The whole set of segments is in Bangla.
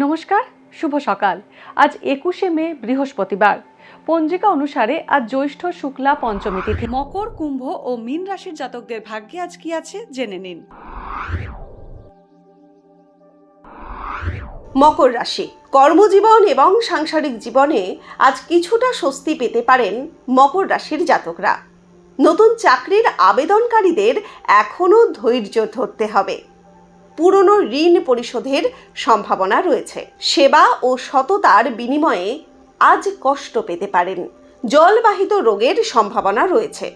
নমস্কার, শুভ সকাল। আজ 21শে মে, বৃহস্পতিবার। পঞ্জিকা অনুসারে আজ জ্যৈষ্ঠ শুক্লা পঞ্চমী তিথি। মকর, কুম্ভ ও মীন রাশির জাতকদের ভাগ্যে আজ কি আছে জেনে নিন। মকর রাশি, কর্মজীবন এবং সাংসারিক জীবনে আজ কিছুটা স্বস্তি পেতে পারেন মকর রাশির জাতকরা। নতুন চাকরির আবেদনকারীদের এখনও ধৈর্য ধরতে হবে। পুরনো ঋণ পরিশোধের সম্ভাবনা রয়েছে। সেবা ও সততার বিনিময়ে আজ কষ্ট পেতে পারেন। জলবাহিত রোগের সম্ভাবনা রয়েছে।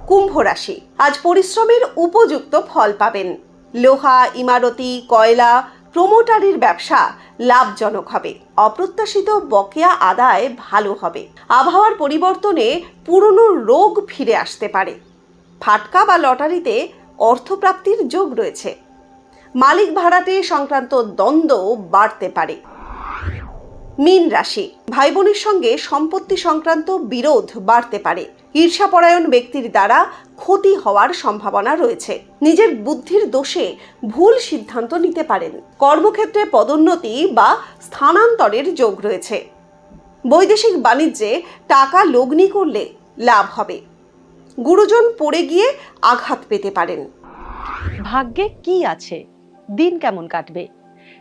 কুম্ভ রাশি, আজ পরিশ্রমের উপযুক্ত ফল পাবেন। লোহা, ইমারতি, কয়লা, প্রমোটারির ব্যবসা লাভজনক হবে। অপ্রত্যাশিত বকেয়া আদায় ভালো হবে। আবহাওয়ার পরিবর্তনে পুরনো রোগ ফিরে আসতে পারে। ফাটকা বা লটারিতে অর্থপ্রাপ্তির যোগ রয়েছে। মালিক ভাড়াটে সংক্রান্ত দ্বন্দ্ব বাড়তে পারে। মীন রাশি, ভাই বোনের সঙ্গে সম্পত্তি সংক্রান্ত বিরোধ বাড়তে পারে। ঈর্ষাপরায়ণ ব্যক্তির দ্বারা ক্ষতি হওয়ার সম্ভাবনা রয়েছে। নিজের বুদ্ধির দোষে ভুল সিদ্ধান্ত নিতে পারেন। কর্মক্ষেত্রে পদোন্নতি বা স্থানান্তরের যোগ রয়েছে। বৈদেশিক বাণিজ্যে টাকা লগ্নি করলে লাভ হবে। গুরুজন পড়ে গিয়ে আঘাত পেতে পারেন। ভাগ্যে কি আছে, দিন কেমন কাটবে,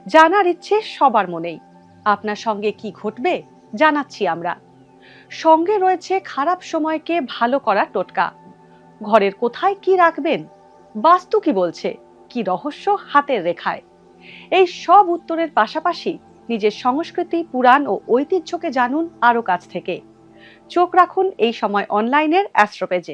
জানার ইচ্ছে সবার মনেই। আপনার সঙ্গে কি ঘটবে জানাচ্ছি আমরা। সঙ্গে রয়েছে খারাপ সময়কে ভালো করার টোটকা। ঘরের কোথায় কি রাখবেন, বাস্তু কি বলছে, কি রহস্য হাতের রেখায়। এই সব উত্তরের পাশাপাশি নিজের সংস্কৃতি, পুরাণ ও ঐতিহ্যকে জানুন আরো কাছ থেকে। চোখ রাখুন এই সময় অনলাইনের অ্যাস্ট্রো পেজে।